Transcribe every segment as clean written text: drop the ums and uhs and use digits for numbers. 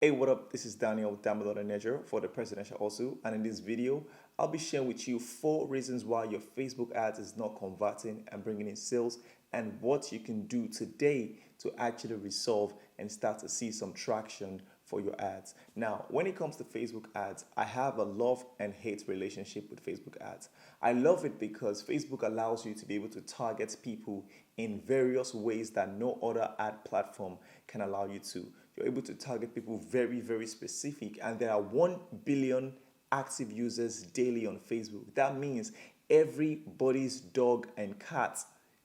Hey, what up? This is Daniel Damilola Nejo for the Presidential also, and in this video, I'll be sharing with you 4 reasons why your Facebook ads is not converting and bringing in sales, and what you can do today to actually resolve and start to see some traction for your ads. Now, when it comes to Facebook ads, I have a love and hate relationship with Facebook ads. I love it because Facebook allows you to be able to target people in various ways that no other ad platform can allow you to. You're able to target people very, very specific, and there are 1 billion active users daily on Facebook. That means everybody's dog and cat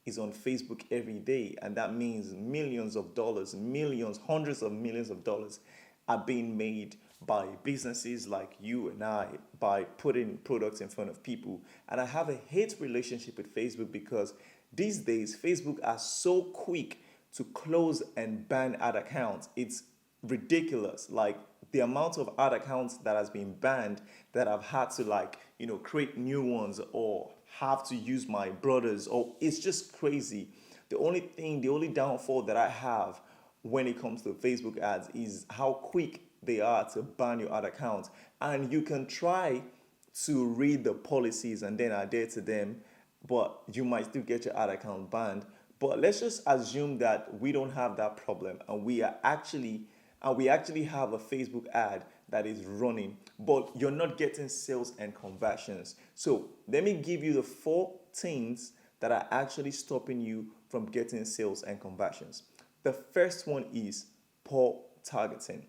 is on Facebook every day, and that means millions of dollars, millions, hundreds of millions of dollars are being made by businesses like you and I by putting products in front of people. And I have a hate relationship with Facebook because these days Facebook are so quick to close and ban ad accounts. It's ridiculous. Like the amount of ad accounts that has been banned that I've had to create new ones or have to use my brother's, or it's just crazy. The only downfall that I have when it comes to Facebook ads is how quick they are to ban your ad account. And you can try to read the policies and then adhere to them, but you might still get your ad account banned. But let's just assume that we don't have that problem and we actually have a Facebook ad that is running, but you're not getting sales and conversions. So let me give you the 4 things that are actually stopping you from getting sales and conversions. The first one is poor targeting.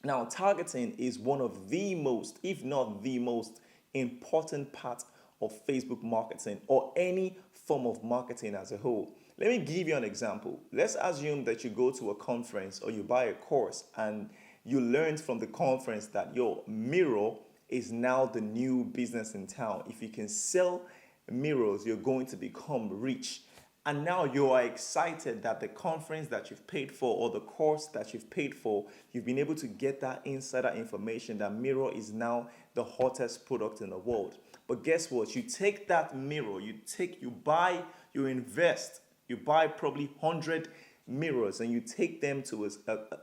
Now, targeting is one of the most, if not the most important part of Facebook marketing or any form of marketing as a whole. Let me give you an example. Let's assume that you go to a conference or you buy a course and you learned from the conference that your mirror is now the new business in town. If you can sell mirrors, you're going to become rich. And now you are excited that the conference that you've paid for or the course that you've paid for, you've been able to get that insider information that mirror is now the hottest product in the world. But guess what? You take that mirror, you invest, you buy probably 100 mirrors and you take them to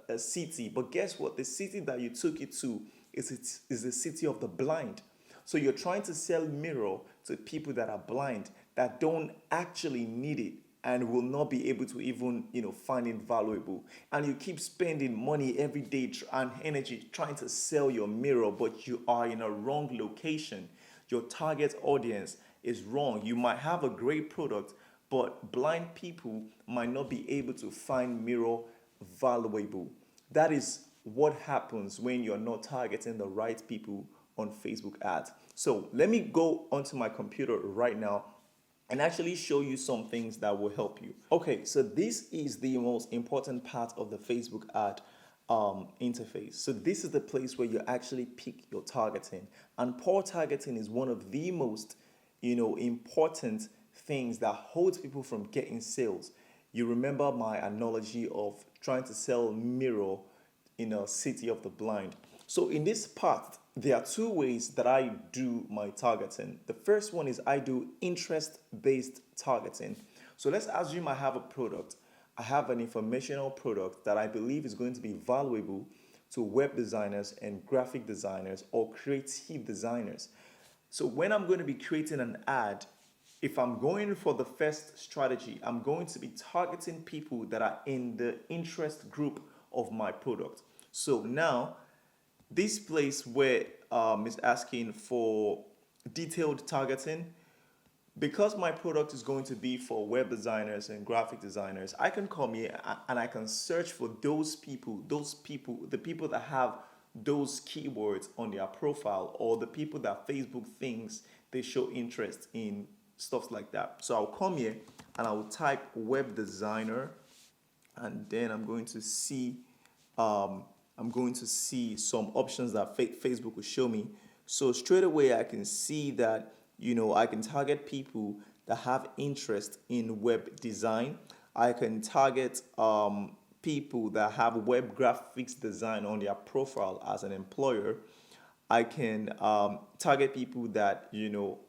a city. But guess what? The city that you took it to is the city of the blind. So you're trying to sell mirror to people that are blind, that don't actually need it and will not be able to even find it valuable. And you keep spending money every day and energy trying to sell your mirror, but you are in a wrong location. Your target audience is wrong. You might have a great product, but blind people might not be able to find mirror valuable. That is what happens when you're not targeting the right people on Facebook ads. So let me go onto my computer right now and actually show you some things that will help you. Okay, so this is the most important part of the Facebook ad interface. So this is the place where you actually pick your targeting, and poor targeting is one of the most important things that holds people from getting sales. You remember my analogy of trying to sell mirror in a city of the blind. So in this part, there are 2 ways that I do my targeting. The first one is I do interest-based targeting. So let's assume I have a product. I have an informational product that I believe is going to be valuable to web designers and graphic designers or creative designers. So when I'm going to be creating an ad, if I'm going for the first strategy, I'm going to be targeting people that are in the interest group of my product. So now, this place where is asking for detailed targeting, because my product is going to be for web designers and graphic designers, I can come here and I can search for the people that have those keywords on their profile, or the people that Facebook thinks they show interest in, stuff like that. So I'll come here and I'll type web designer, and then I'm going to see some options that Facebook will show me. So straight away I can see that I can target people that have interest in web design. I can target people that have web graphics design on their profile as an employer. I can target people that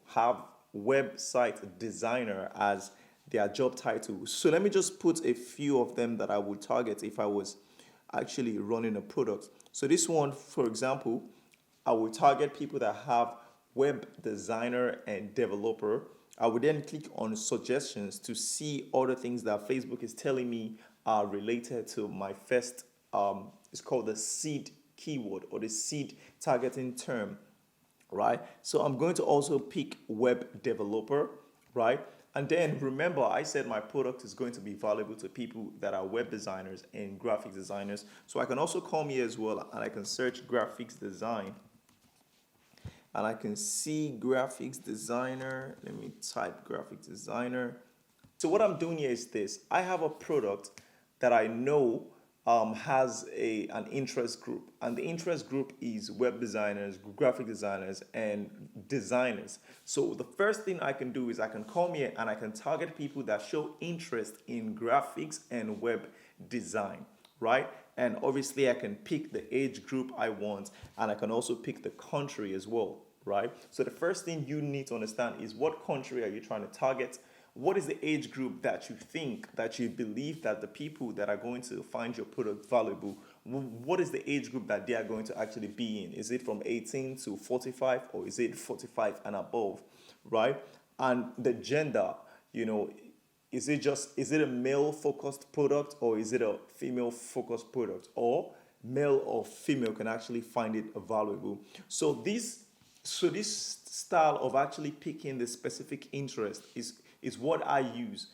have website designer as their job title. So let me just put a few of them that I would target if I was actually running a product. So this one, for example, I will target people that have web designer and developer. I would then click on suggestions to see all the things that Facebook is telling me are related to my first, it's called the seed keyword or the seed targeting term, right? So I'm going to also pick web developer, right? And then remember, I said my product is going to be valuable to people that are web designers and graphic designers. So I can also come here as well and I can search graphics design and I can see graphics designer. Let me type graphics designer. So what I'm doing here is this. I have a product that I know has an interest group, and the interest group is web designers, graphic designers, and designers. So the first thing I can do is I can come here and I can target people that show interest in graphics and web design, right? And obviously I can pick the age group I want, and I can also pick the country as well, right? So the first thing you need to understand is what country are you trying to target? What is the age group that you think, that you believe that the people that are going to find your product valuable, what is the age group that they are going to actually be in? Is it from 18 to 45 or is it 45 and above, right? And the gender, is it a male focused product or is it a female focused product, or male or female can actually find it valuable? So this style of actually picking the specific interest is what I use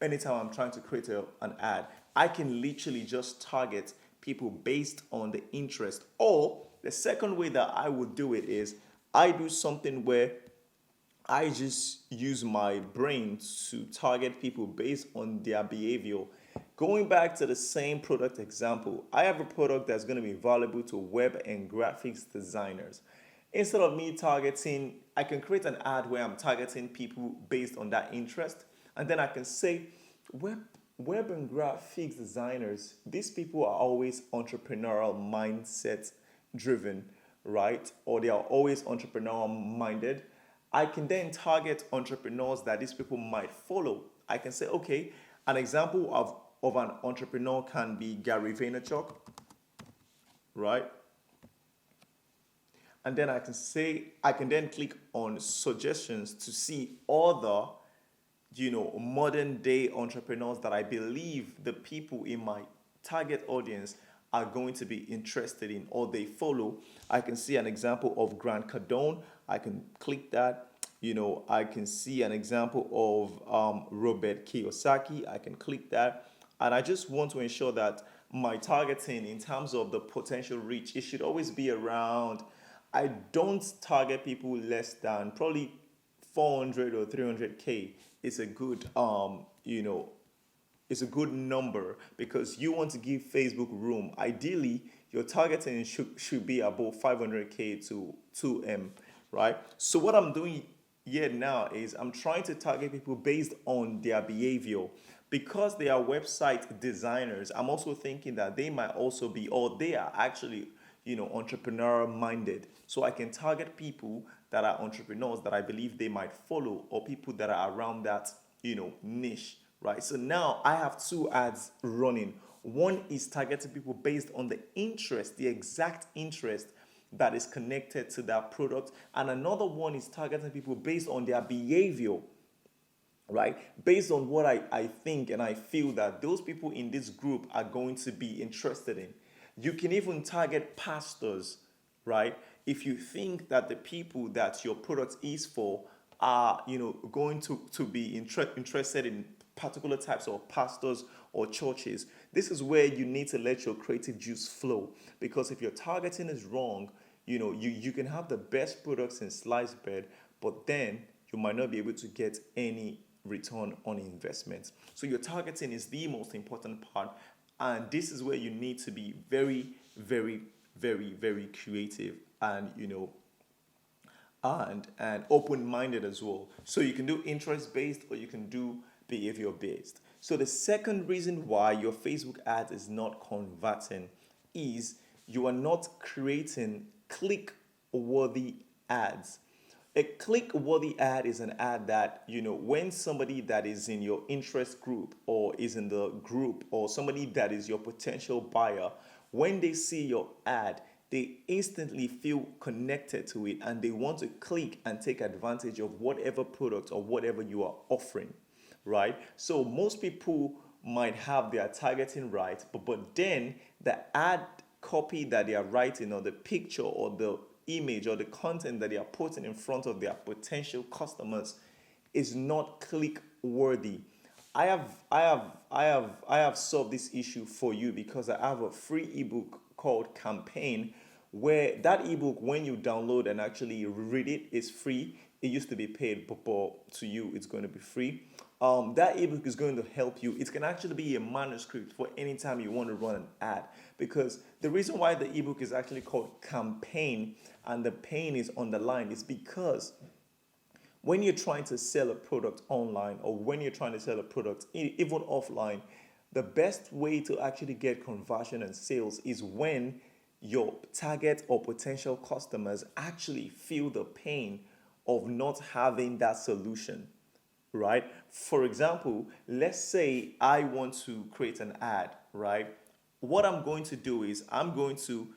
anytime I'm trying to create an ad. I can literally just target people based on the interest. Or the second way that I would do it is I do something where I just use my brain to target people based on their behavior. Going back to the same product example, I have a product that's going to be valuable to web and graphics designers. Instead of me targeting, I can create an ad where I'm targeting people based on that interest. And then I can say, web and graphics designers, these people are always entrepreneurial mindset driven, right? Or they are always entrepreneurial minded. I can then target entrepreneurs that these people might follow. I can say, okay, an example of an entrepreneur can be Gary Vaynerchuk, right? And then I can then click on suggestions to see other, modern day entrepreneurs that I believe the people in my target audience are going to be interested in or they follow. I can see an example of Grant Cardone. I can click that. I can see an example of Robert Kiyosaki. I can click that. And I just want to ensure that my targeting in terms of the potential reach, it should always be around, I don't target people less than probably 400 or 300K. It's a good, it's a good number because you want to give Facebook room. Ideally, your targeting should be above 500K to 2M, right? So what I'm doing here now is I'm trying to target people based on their behavior. Because they are website designers, I'm also thinking that they might also be, or they are actually, entrepreneur minded. So I can target people that are entrepreneurs that I believe they might follow, or people that are around that, niche, right? So now I have two ads running. One is targeting people based on the interest, the exact interest that is connected to that product. And another one is targeting people based on their behavior, right? Based on what I think and I feel that those people in this group are going to be interested in. You can even target pastors, right? If you think that the people that your product is for are, going to be interested in particular types of pastors or churches, this is where you need to let your creative juice flow. Because if your targeting is wrong, you can have the best products in sliced bread, but then you might not be able to get any return on investment. So your targeting is the most important part, and this is where you need to be very, very, very, very creative and and open-minded as well. So you can do interest-based or you can do behavior-based. So the second reason why your Facebook ad is not converting is you are not creating click-worthy ads. A click-worthy ad is an ad that, when somebody that is in your interest group or is in the group or somebody that is your potential buyer, when they see your ad, they instantly feel connected to it and they want to click and take advantage of whatever product or whatever you are offering, right? So most people might have their targeting right, but then the ad copy that they are writing, or the picture or the image or the content that they are putting in front of their potential customers is not click worthy. I have solved this issue for you because I have a free ebook called Campaign, where that ebook, when you download and actually read it, is free. It used to be paid, but to you, it's going to be free. That ebook is going to help you. It can actually be a manuscript for any time you want to run an ad. Because the reason why the ebook is actually called Campaign and the pain is underlined is because when you're trying to sell a product online, or when you're trying to sell a product even offline, the best way to actually get conversion and sales is when your target or potential customers actually feel the pain of not having that solution, right? For example, let's say I want to create an ad, right? What I'm going to do is I'm going to,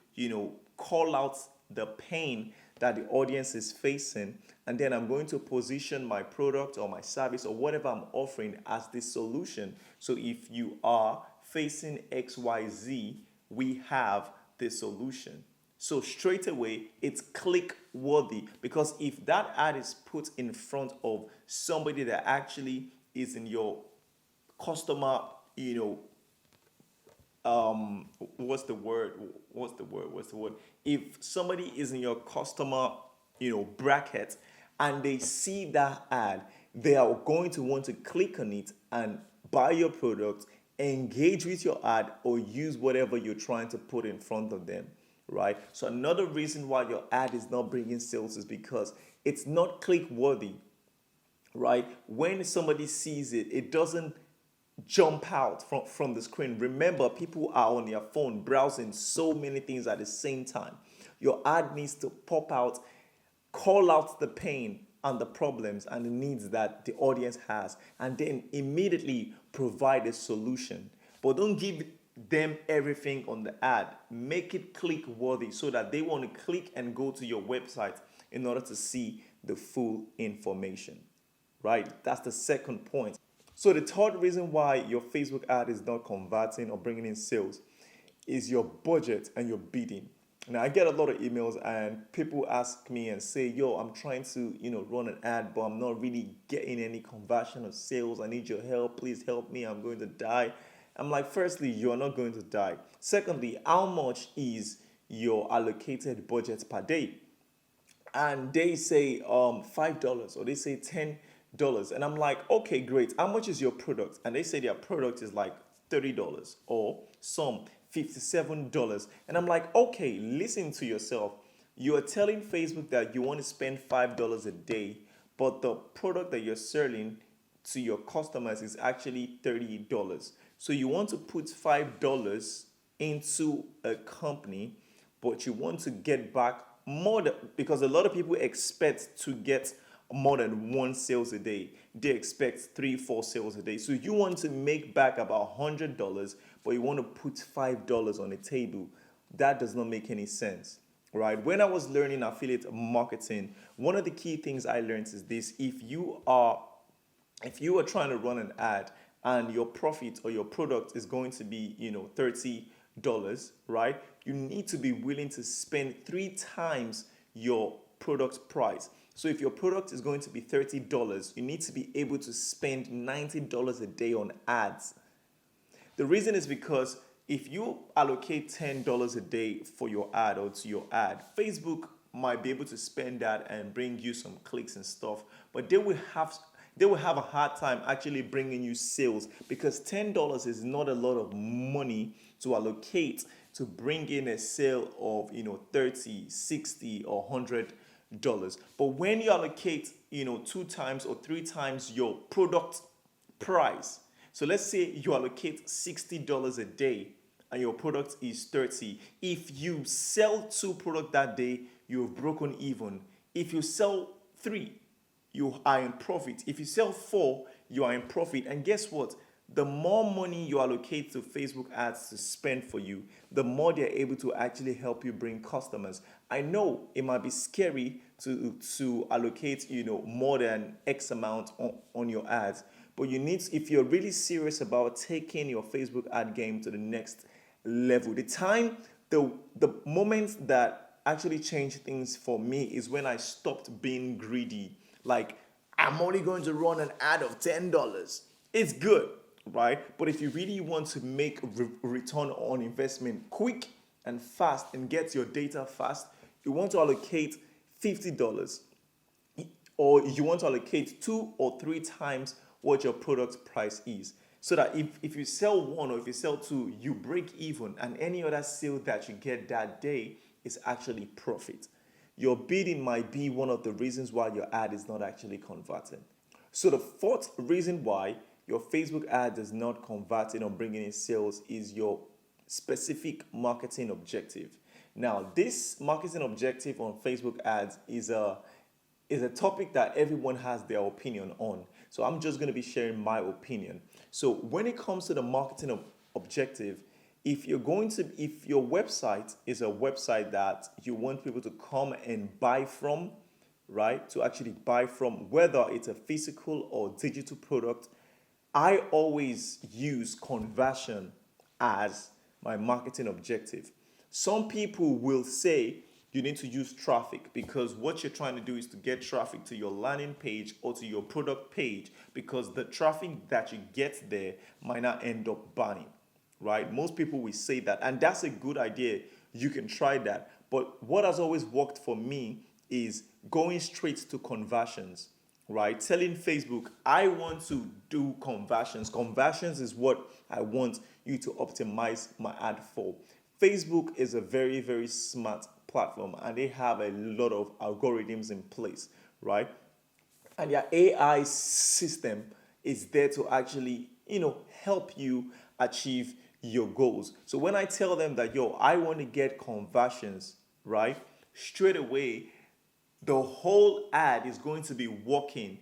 call out the pain that the audience is facing, and then I'm going to position my product or my service or whatever I'm offering as the solution. So if you are facing XYZ, we have the solution. So straight away, it's click worthy, because if that ad is put in front of somebody that actually is in your customer, what's the word? If somebody is in your customer, bracket, and they see that ad, they are going to want to click on it and buy your product, engage with your ad, or use whatever you're trying to put in front of them, right? So another reason why your ad is not bringing sales is because it's not click worthy, right? When somebody sees it, it doesn't jump out from the screen. Remember, people are on their phone browsing so many things at the same time. Your ad needs to pop out, call out the pain and the problems and the needs that the audience has, and then immediately provide a solution. But don't give them everything on the ad. Make it click worthy so that they want to click and go to your website in order to see the full information, right? That's the second point. So the third reason why your Facebook ad is not converting or bringing in sales is your budget and your bidding. Now, I get a lot of emails and people ask me and say, yo, I'm trying to, run an ad, but I'm not really getting any conversion or sales. I need your help. Please help me. I'm going to die. I'm like, firstly, you are not going to die. Secondly, how much is your allocated budget per day? And they say $5, or they say $10. And I'm like, okay, great. How much is your product? And they say their product is like $30, or some $57. And I'm like, okay, listen to yourself. You are telling Facebook that you want to spend $5 a day, but the product that you're selling to your customers is actually $30. So you want to put $5 into a company, but you want to get back more because a lot of people expect to get more than one sales a day. They expect 3-4 sales a day. So you want to make back about $100, but you want to put $5 on the table. That does not make any sense, right? When I was learning affiliate marketing, one of the key things I learned is this: if you are trying to run an ad and your profit or your product is going to be, $30, right? You need to be willing to spend 3 times your product price. So if your product is going to be $30, you need to be able to spend $90 a day on ads. The reason is because if you allocate $10 a day for your ad or to your ad, Facebook might be able to spend that and bring you some clicks and stuff, but they will have a hard time actually bringing you sales, because $10 is not a lot of money to allocate to bring in a sale of 30, 60, or $100. But when you allocate 2 times or 3 times your product price, so let's say you allocate $60 a day and your product is 30. If you sell 2 products that day, you've broken even. If you sell 3, you are in profit. If you sell 4, you are in profit. And guess what? The more money you allocate to Facebook ads to spend for you, the more they're able to actually help you bring customers. I know it might be scary to allocate, more than X amount on your ads, but you need, if you're really serious about taking your Facebook ad game to the next level, the moment that actually changed things for me is when I stopped being greedy. Like, I'm only going to run an ad of $10. It's good, right? But if you really want to make return on investment quick and fast and get your data fast, you want to allocate $50, or you want to allocate 2 or 3 times what your product price is. So that if you sell one or if you sell two, you break even, and any other sale that you get that day is actually profit. Your bidding might be one of the reasons why your ad is not actually converting. So the fourth reason why your Facebook ad is not converting or bringing in sales is your specific marketing objective. Now, this marketing objective on Facebook ads is a topic that everyone has their opinion on. So I'm just going to be sharing my opinion. So when it comes to the marketing objective, if your website is a website that you want people to come and buy from, right? To actually buy from, whether it's a physical or digital product, I always use conversion as my marketing objective. Some people will say you need to use traffic because what you're trying to do is to get traffic to your landing page or to your product page, because the traffic that you get there might not end up buying, right? Most people will say that, and that's a good idea. You can try that. But what has always worked for me is going straight to conversions, right? Telling Facebook, I want to do conversions. Conversions is what I want you to optimize my ad for. Facebook is a very, very smart platform, and they have a lot of algorithms in place, right? And their AI system is there to actually, help you achieve your goals. So when I tell them that, I want to get conversions, right? Straight away, the whole ad is going to be working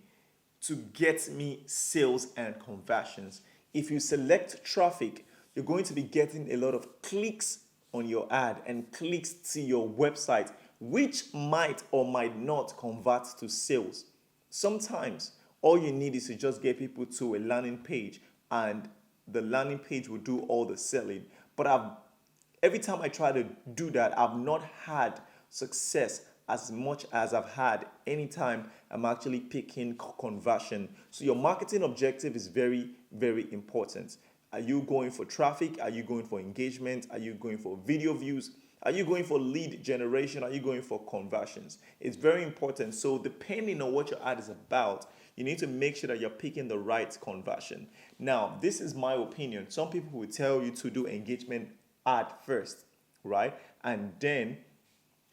to get me sales and conversions. If you select traffic, you're going to be getting a lot of clicks on your ad and clicks to your website, which might or might not convert to sales. Sometimes all you need is to just get people to a landing page, and the landing page will do all the selling. But every time I try to do that, I've not had success as much as I've had anytime I'm actually picking conversion. So your marketing objective is very, very important. Are you going for traffic? Are you going for engagement? Are you going for video views? Are you going for lead generation? Are you going for conversions? It's very important. So depending on what your ad is about, you need to make sure that you're picking the right conversion. Now, this is my opinion. Some people will tell you to do engagement ad first, right? And then,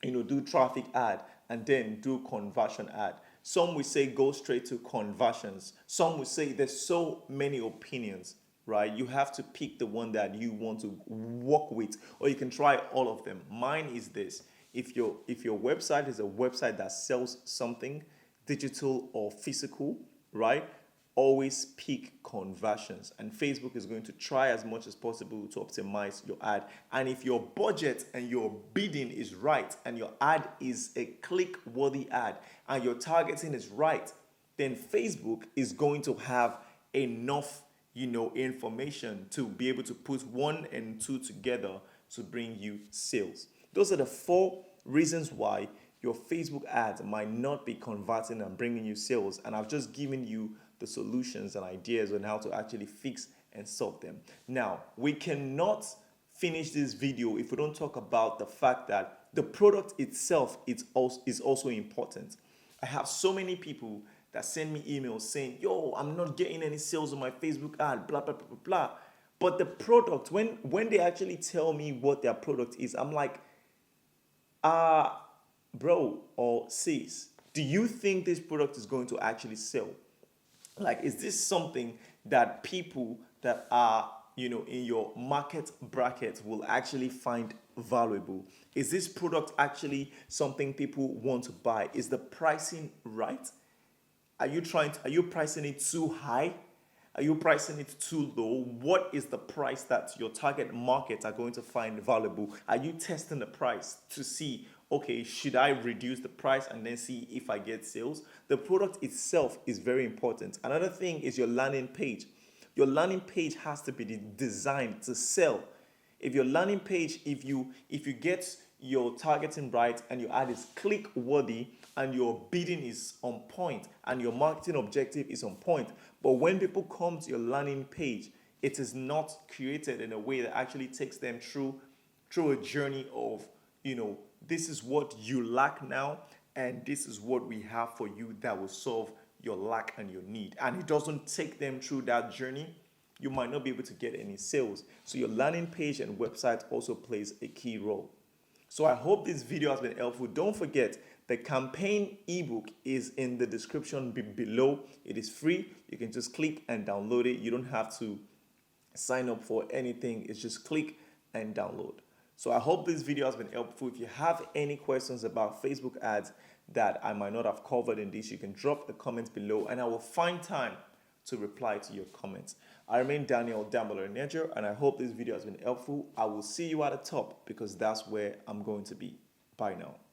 do traffic ad and then do conversion ad. Some will say go straight to conversions. Some will say there's so many opinions, right? You have to pick the one that you want to work with, or you can try all of them. Mine is this. If your website is a website that sells something, digital or physical, right? Always pick conversions, and Facebook is going to try as much as possible to optimize your ad. And if your budget and your bidding is right, and your ad is a click-worthy ad, and your targeting is right, then Facebook is going to have enough, information to be able to put 1 and 2 together to bring you sales. Those are the 4 reasons why your Facebook ads might not be converting and bringing you sales. And I've just given you the solutions and ideas on how to actually fix and solve them. Now, we cannot finish this video if we don't talk about the fact that the product itself is also important. I have so many people that send me emails saying, I'm not getting any sales on my Facebook ad, blah, blah, blah, blah, blah. But the product, when they actually tell me what their product is, I'm like, bro or sis, do you think this product is going to actually sell? Like, is this something that people that are, in your market bracket will actually find valuable? Is this product actually something people want to buy? Is the pricing right? Are you pricing it too high? Are you pricing it too low? What is the price that your target market are going to find valuable? Are you testing the price to see, okay, should I reduce the price and then see if I get sales? The product itself is very important. Another thing is your landing page. Your landing page has to be designed to sell. If your landing page, if you get your targeting right and your ad is click worthy and your bidding is on point and your marketing objective is on point, but when people come to your landing page, it is not created in a way that actually takes them through a journey of, this is what you lack now and this is what we have for you that will solve your lack and your need, and it doesn't take them through that journey, you might not be able to get any sales. So your landing page and website also plays a key role. So I hope this video has been helpful. Don't forget, the campaign ebook is in the description below. It is free. You can just click and download it. You don't have to sign up for anything. It's just click and download. So I hope this video has been helpful. If you have any questions about Facebook ads that I might not have covered in this, you can drop the comments below and I will find time to reply to your comments. I remain Damilola, Nejo, and I hope this video has been helpful. I will see you at the top because that's where I'm going to be. Bye now.